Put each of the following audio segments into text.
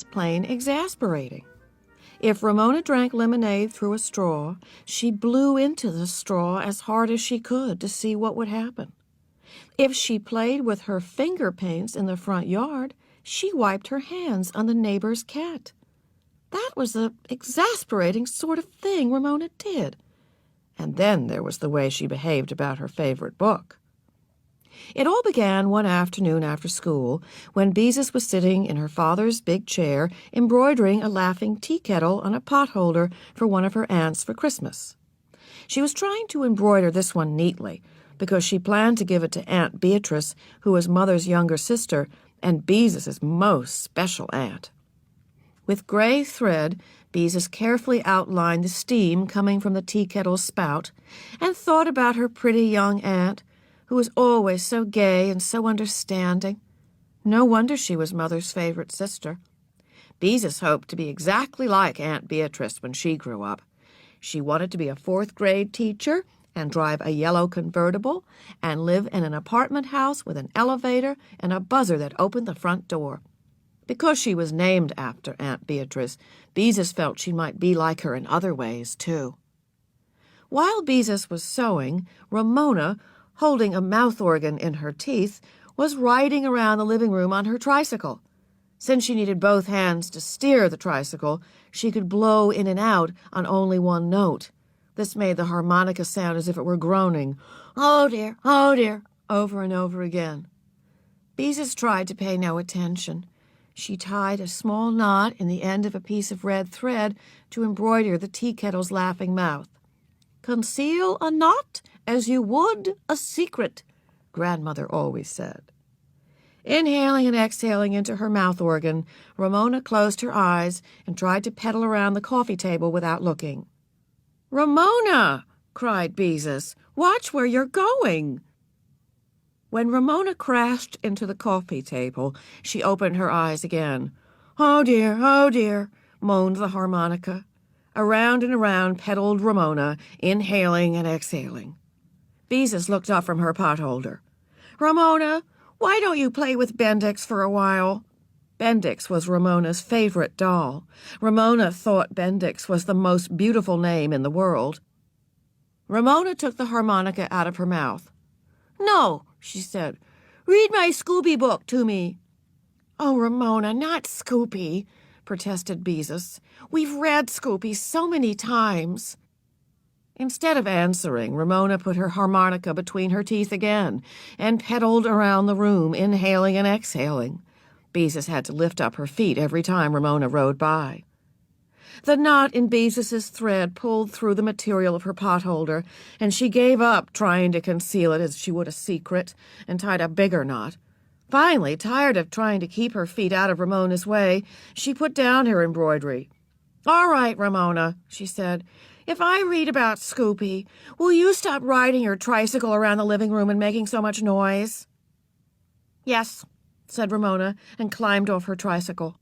plain exasperating. If Ramona drank lemonade through a straw, she blew into the straw as hard as she could to see what would happen. If she played with her finger paints in the front yard, she wiped her hands on the neighbor's cat. That was the exasperating sort of thing Ramona did. And then there was the way she behaved about her favorite book. It all began one afternoon after school when Beezus was sitting in her father's big chair embroidering a laughing tea kettle on a potholder for one of her aunts for Christmas. She was trying to embroider this one neatly because she planned to give it to Aunt Beatrice, who was Mother's younger sister and Beezus's most special aunt. With gray thread, Beezus carefully outlined the steam coming from the tea kettle's spout and thought about her pretty young aunt, who was always so gay and so understanding. No wonder she was Mother's favorite sister. Beezus hoped to be exactly like Aunt Beatrice when she grew up. She wanted to be a fourth-grade teacher and drive a yellow convertible and live in an apartment house with an elevator and a buzzer that opened the front door. Because she was named after Aunt Beatrice, Beezus felt she might be like her in other ways, too. While Beezus was sewing, Ramona, holding a mouth organ in her teeth, was riding around the living room on her tricycle. Since she needed both hands to steer the tricycle, she could blow in and out on only one note. This made the harmonica sound as if it were groaning, "Oh dear, over and over again. Beezus tried to pay no attention. She tied a small knot in the end of a piece of red thread to embroider the tea kettle's laughing mouth. "Conceal a knot as you would a secret," Grandmother always said. Inhaling and exhaling into her mouth organ, Ramona closed her eyes and tried to pedal around the coffee table without looking. "Ramona!" cried Beezus. "Watch where you're going!" When Ramona crashed into the coffee table, she opened her eyes again. Oh dear," moaned the harmonica. Around and around pedaled Ramona, inhaling and exhaling. Beezus looked up from her potholder. "Ramona, why don't you play with Bendix for a while?" Bendix was Ramona's favorite doll. Ramona thought Bendix was the most beautiful name in the world. Ramona took the harmonica out of her mouth. "No," she said. "Read my Scooby book to me." "Oh, Ramona, not Scoopy," protested Beezus. "We've read Scoopy so many times." Instead of answering, Ramona put her harmonica between her teeth again and pedaled around the room, inhaling and exhaling. Beezus had to lift up her feet every time Ramona rode by. The knot in Beezus's thread pulled through the material of her potholder, and she gave up trying to conceal it as she would a secret, and tied a bigger knot. Finally, tired of trying to keep her feet out of Ramona's way, she put down her embroidery. "All right, Ramona," she said. "If I read about Scoopy, will you stop riding your tricycle around the living room and making so much noise?" "Yes," said Ramona, and climbed off her tricycle.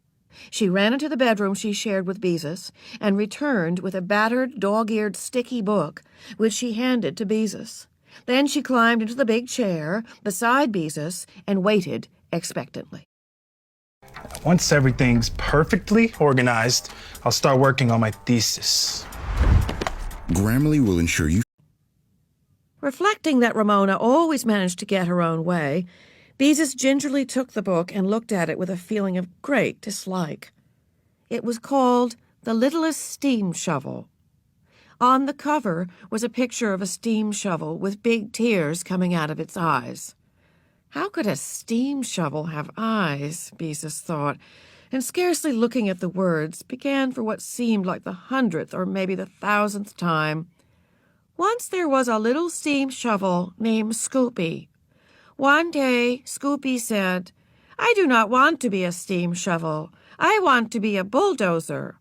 She ran into the bedroom she shared with Beezus and returned with a battered, dog-eared, sticky book, which she handed to Beezus. Then she climbed into the big chair beside Beezus and waited expectantly. Once everything's perfectly organized, I'll start working on my thesis. Grammarly will ensure you... Reflecting that Ramona always managed to get her own way, Beezus gingerly took the book and looked at it with a feeling of great dislike. It was called The Littlest Steam Shovel. On the cover was a picture of a steam shovel with big tears coming out of its eyes. How could a steam shovel have eyes, Beezus thought, and scarcely looking at the words, began for what seemed like the 100th or maybe the 1000th time. Once there was a little steam shovel named Scoopy. One day, Scoopy said, "I do not want to be a steam shovel. I want to be a bulldozer."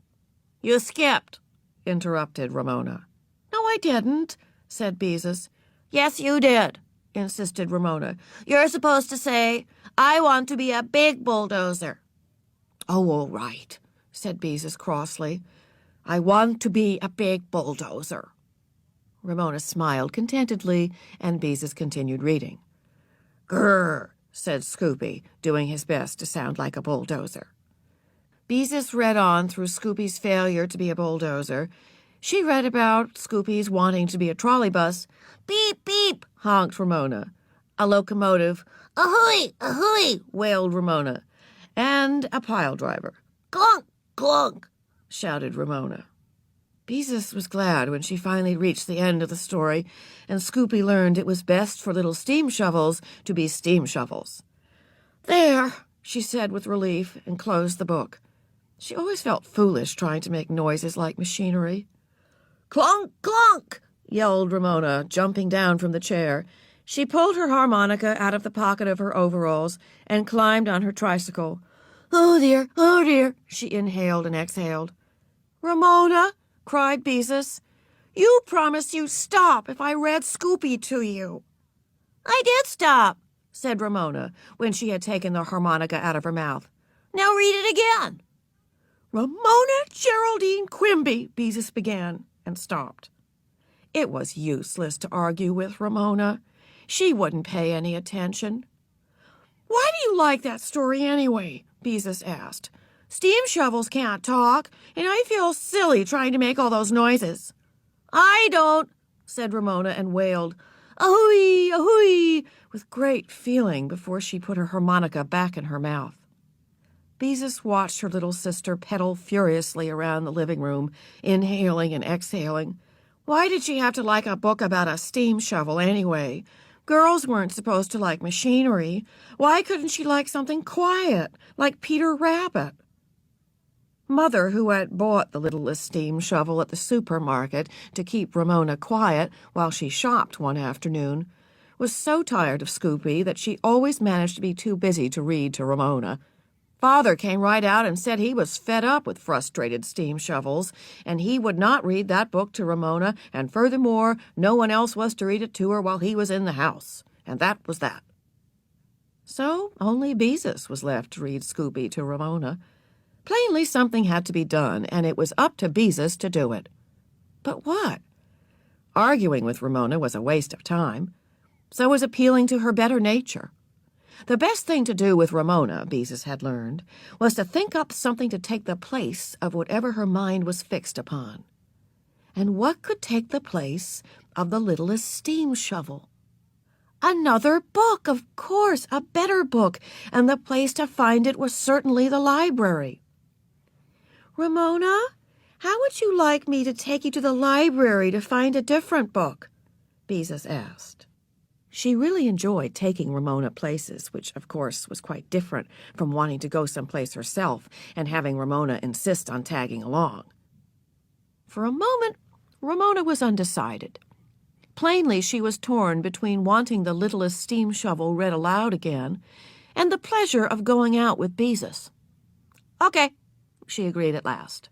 "You skipped," interrupted Ramona. "No, I didn't," said Beezus. "Yes, you did," insisted Ramona. "You're supposed to say, 'I want to be a big bulldozer.'" "Oh, all right," said Beezus crossly. "I want to be a big bulldozer." Ramona smiled contentedly, and Beezus continued reading. "Grrr," said Scoopy, doing his best to sound like a bulldozer. Beezus read on through Scoopy's failure to be a bulldozer. She read about Scoopy's wanting to be a trolley bus. Beep, beep, honked Ramona. A locomotive. Ahoy, ahoy, wailed Ramona. And a pile driver. Clunk, clunk, shouted Ramona. Beezus was glad when she finally reached the end of the story, and Scoopy learned it was best for little steam shovels to be steam shovels. There, she said with relief, and closed the book. She always felt foolish trying to make noises like machinery. Clunk, clunk, yelled Ramona, jumping down from the chair. She pulled her harmonica out of the pocket of her overalls and climbed on her tricycle. Oh, dear, she inhaled and exhaled. Ramona, cried Beezus, you promised you'd stop if I read Scoopy to you. I did stop, said Ramona, when she had taken the harmonica out of her mouth. Now read it again. Ramona Geraldine Quimby, Beezus began, and stopped. It was useless to argue with Ramona. She wouldn't pay any attention. Why do you like that story anyway? Beezus asked. Steam shovels can't talk, and I feel silly trying to make all those noises. I don't, said Ramona and wailed, ahoy, ahoy, with great feeling before she put her harmonica back in her mouth. Beezus watched her little sister pedal furiously around the living room, inhaling and exhaling. Why did she have to like a book about a steam shovel anyway? Girls weren't supposed to like machinery. Why couldn't she like something quiet, like Peter Rabbit? Mother, who had bought the littlest steam shovel at the supermarket to keep Ramona quiet while she shopped one afternoon, was so tired of Scoopy that she always managed to be too busy to read to Ramona. Father came right out and said he was fed up with frustrated steam shovels, and he would not read that book to Ramona, and furthermore, no one else was to read it to her while he was in the house. And that was that. So only Beezus was left to read Scoopy to Ramona. Plainly something had to be done, and it was up to Beezus to do it. But what? Arguing with Ramona was a waste of time. So was appealing to her better nature. The best thing to do with Ramona, Beezus had learned, was to think up something to take the place of whatever her mind was fixed upon. And what could take the place of the littlest steam shovel? Another book, of course, a better book, and the place to find it was certainly the library. Ramona, how would you like me to take you to the library to find a different book? Beezus asked. She really enjoyed taking Ramona places, which, of course, was quite different from wanting to go someplace herself and having Ramona insist on tagging along. For a moment, Ramona was undecided. Plainly, she was torn between wanting the littlest steam shovel read aloud again and the pleasure of going out with Beezus. Okay, she agreed at last.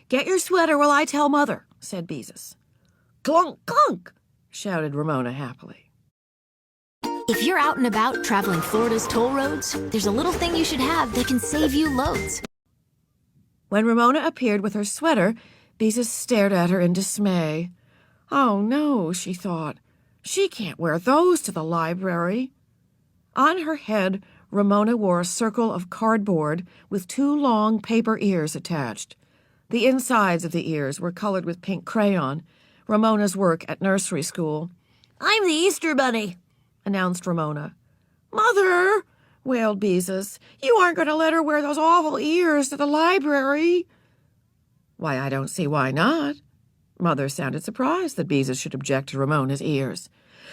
Get your sweater while I tell Mother, said Beezus. Clunk, clunk, shouted Ramona happily. If you're out and about traveling Florida's toll roads, there's a little thing you should have that can save you loads. When Ramona appeared with her sweater, Beezus stared at her in dismay. Oh, no, she thought. She can't wear those to the library. On her head, Ramona wore a circle of cardboard with 2 long paper ears attached. The insides of the ears were colored with pink crayon, Ramona's work at nursery school. I'm the Easter Bunny, announced Ramona. Mother, wailed Beezus, you aren't going to let her wear those awful ears to the library. Why, I don't see why not. Mother sounded surprised that Beezus should object to Ramona's ears.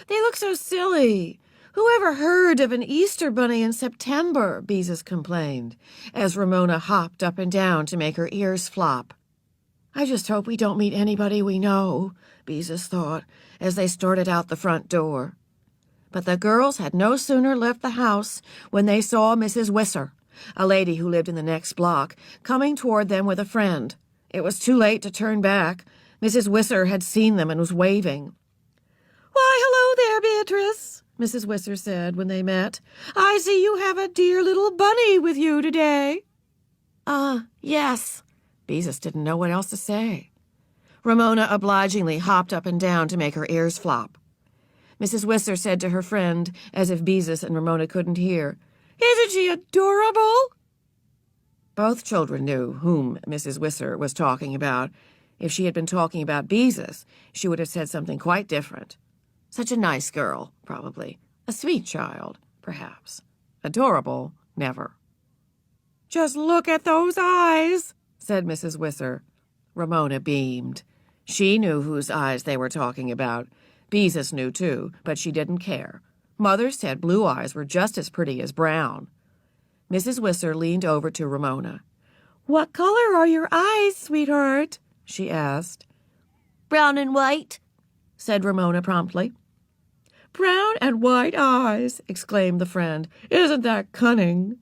They look so silly. Who ever heard of an Easter bunny in September? Beezus complained, as Ramona hopped up and down to make her ears flop. I just hope we don't meet anybody we know, Beezus thought, as they started out the front door. But the girls had no sooner left the house when they saw Mrs. Wisser, a lady who lived in the next block, coming toward them with a friend. It was too late to turn back. Mrs. Wisser had seen them and was waving. Why, hello there, Beatrice, Mrs. Wisser said when they met. I see you have a dear little bunny with you today. Yes. Beezus didn't know what else to say. Ramona obligingly hopped up and down to make her ears flop. Mrs. Wisser said to her friend, as if Beezus and Ramona couldn't hear, Isn't she adorable? Both children knew whom Mrs. Wisser was talking about. If she had been talking about Beezus, she would have said something quite different. Such a nice girl, probably. A sweet child, perhaps. Adorable, never. "Just look at those eyes," said Mrs. Wisser. Ramona beamed. She knew whose eyes they were talking about. Beezus knew, too, but she didn't care. Mother said blue eyes were just as pretty as brown. Mrs. Wisser leaned over to Ramona. "What color are your eyes, sweetheart?" she asked. "Brown and white," said Ramona promptly. "Brown and white eyes," exclaimed the friend. "Isn't that cunning?"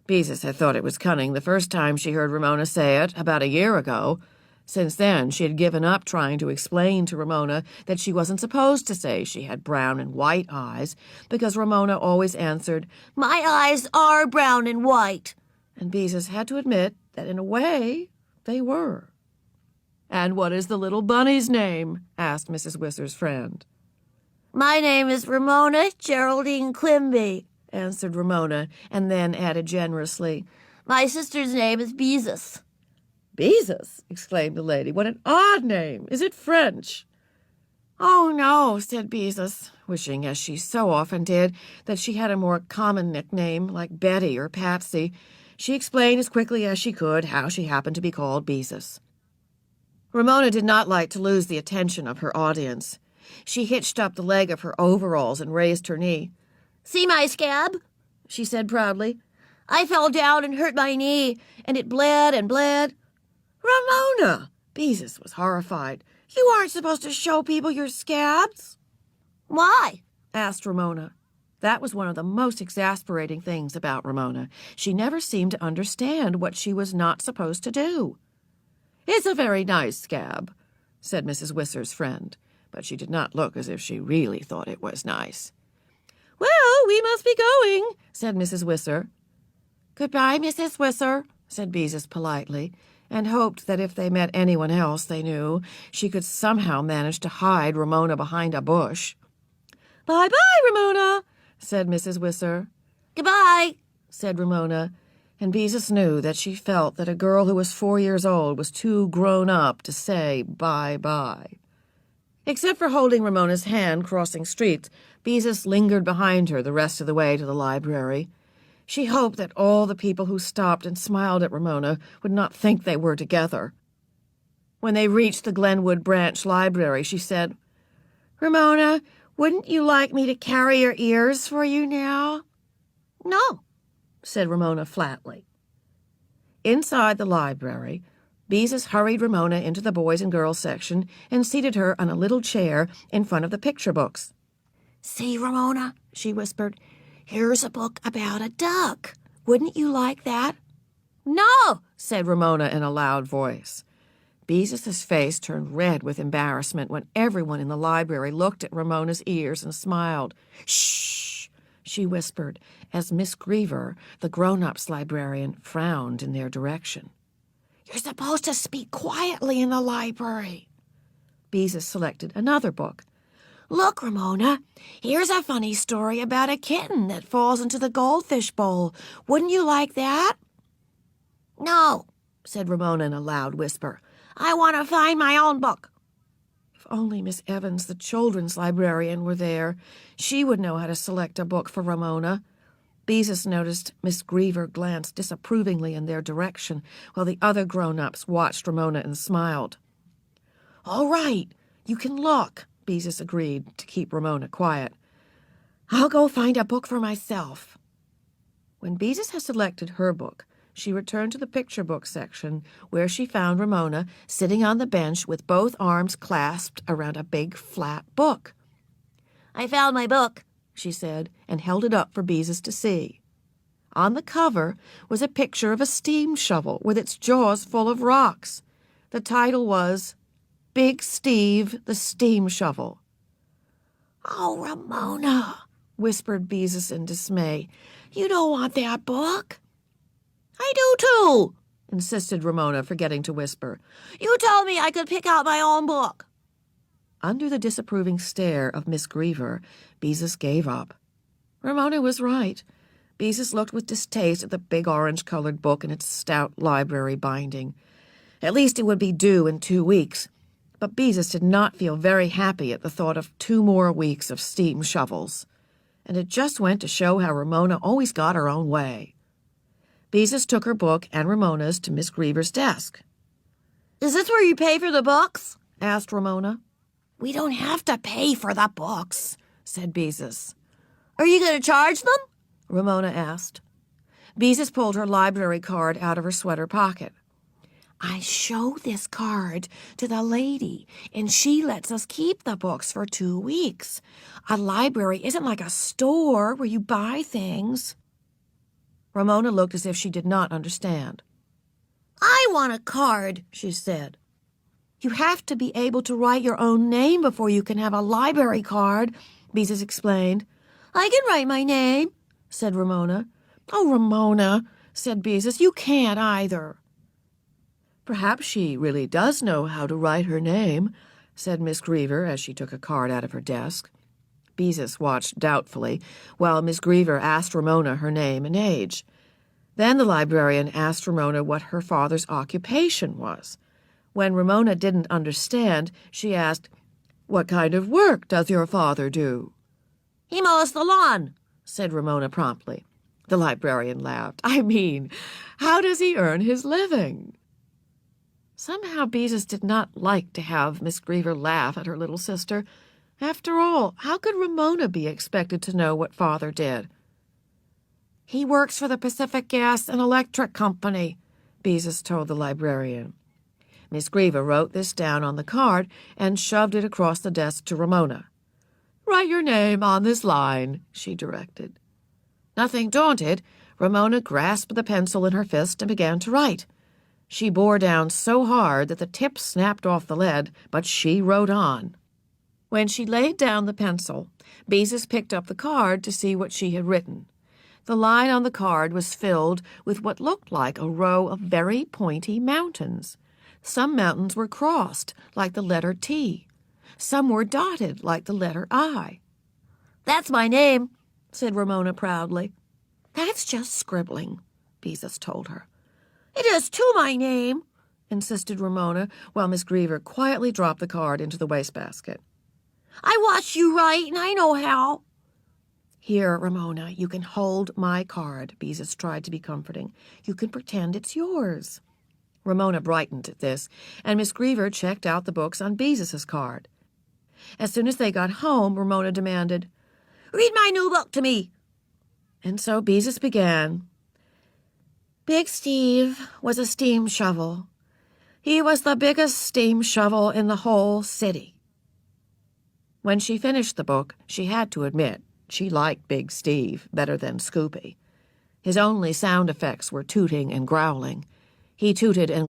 Beezus had thought it was cunning the first time she heard Ramona say it, about a year ago. Since then, she had given up trying to explain to Ramona that she wasn't supposed to say she had brown and white eyes, because Ramona always answered, "My eyes are brown and white." and Beezus had to admit that in a way they were. "And what is the little bunny's name?" asked Mrs. Wisser's friend. "My name is Ramona Geraldine Quimby," answered Ramona, and then added generously, "My sister's name is Beezus." "Beezus!" exclaimed the lady. "What an odd name! Is it French?" "Oh, no," said Beezus, wishing, as she so often did, that she had a more common nickname, like Betty or Patsy. She explained as quickly as she could how she happened to be called Beezus. Ramona did not like to lose the attention of her audience. She hitched up the leg of her overalls and raised her knee. "See my scab?" she said proudly. "I fell down and hurt my knee, and it bled and bled." "Ramona!" Beezus was horrified. "You aren't supposed to show people your scabs." "Why?" asked Ramona. That was one of the most exasperating things about Ramona. She never seemed to understand what she was not supposed to do. "It's a very nice scab," said Mrs. Wisser's friend, but she did not look as if she really thought it was nice. "Well, we must be going," said Mrs. Wisser. "Goodbye, Mrs. Wisser," said Beezus politely, and hoped that if they met anyone else they knew, she could somehow manage to hide Ramona behind a bush. "Bye-bye, Ramona," said Mrs. Wisser. "Goodbye," said Ramona, and Beezus knew that she felt that a girl who was 4 years old was too grown up to say bye-bye. Except for holding Ramona's hand crossing streets, Beezus lingered behind her the rest of the way to the library. She hoped that all the people who stopped and smiled at Ramona would not think they were together. When they reached the Glenwood Branch Library, she said, "Ramona, wouldn't you like me to carry your ears for you now?" "No," said Ramona flatly. Inside the library, Beezus hurried Ramona into the boys and girls section and seated her on a little chair in front of the picture books. "See, Ramona," she whispered, "here's a book about a duck. Wouldn't you like that?" "No," said Ramona in a loud voice. Beezus's face turned red with embarrassment when everyone in the library looked at Ramona's ears and smiled. "Shh," she whispered, as Miss Griever, the grown-ups librarian, frowned in their direction. "You're supposed to speak quietly in the library." Beezus selected another book. "Look, Ramona, here's a funny story about a kitten that falls into the goldfish bowl. Wouldn't you like that?" "No," said Ramona in a loud whisper. "I want to find my own book." If only Miss Evans, the children's librarian, were there. She would know how to select a book for Ramona. Beezus noticed Miss Griever glance disapprovingly in their direction, while the other grown-ups watched Ramona and smiled. "All right, you can look," Beezus agreed to keep Ramona quiet. "I'll go find a book for myself." When Beezus had selected her book, she returned to the picture book section, where she found Ramona sitting on the bench with both arms clasped around a big, flat book. "I found my book," she said, and held it up for Beezus to see. On the cover was a picture of a steam shovel with its jaws full of rocks. The title was Big Steve the Steam Shovel. "Oh, Ramona," whispered Beezus in dismay. "you don't want that book?" "I do too," insisted Ramona, forgetting to whisper. "You told me I could pick out my own book." Under the disapproving stare of Miss Griever, Beezus gave up. Ramona was right. Beezus looked with distaste at the big orange-colored book in its stout library binding. At least it would be due in 2 weeks. But Beezus did not feel very happy at the thought of 2 more weeks of steam shovels. And it just went to show how Ramona always got her own way. Beezus took her book and Ramona's to Miss Greaver's desk. Is this where you pay for the books? Asked Ramona. We don't have to pay for the books, said Beezus. Are you going to charge them? Ramona asked. Beezus pulled her library card out of her sweater pocket. I show this card to the lady, and she lets us keep the books for 2 weeks. A library isn't like a store where you buy things. Ramona looked as if she did not understand. I want a card, she said. You have to be able to write your own name before you can have a library card, Beezus explained. I can write my name, said Ramona. Oh, Ramona, said Beezus, you can't either. Perhaps she really does know how to write her name, said Miss Greaver as she took a card out of her desk. Beezus watched doubtfully while Miss Greaver asked Ramona her name and age. Then the librarian asked Ramona what her father's occupation was. When Ramona didn't understand, she asked, "What kind of work does your father do?" He mows the lawn, said Ramona promptly. The librarian laughed. I mean, how does he earn his living? Somehow Beezus did not like to have Miss Greaver laugh at her little sister. After all, how could Ramona be expected to know what father did? He works for the Pacific Gas and Electric Company, Beezus told the librarian. Miss Greaver wrote this down on the card and shoved it across the desk to Ramona. Write your name on this line, she directed. Nothing daunted, Ramona grasped the pencil in her fist and began to write. She bore down so hard that the tip snapped off the lead, but she wrote on. When she laid down the pencil, Beezus picked up the card to see what she had written. The line on the card was filled with what looked like a row of very pointy mountains. Some mountains were crossed, like the letter T. Some were dotted, like the letter I. That's my name, said Ramona proudly. That's just scribbling, Beezus told her. It is too my name, insisted Ramona, while Miss Greaver quietly dropped the card into the wastebasket. I watched you write, and I know how. Here, Ramona, you can hold my card, Beezus tried to be comforting. You can pretend it's yours. Ramona brightened at this, and Miss Greaver checked out the books on Beezus's card. As soon as they got home, Ramona demanded, Read my new book to me. And so Beezus began. Big Steve was a steam shovel. He was the biggest steam shovel in the whole city. When she finished the book, she had to admit she liked Big Steve better than Scoopy. His only sound effects were tooting and growling. He tooted and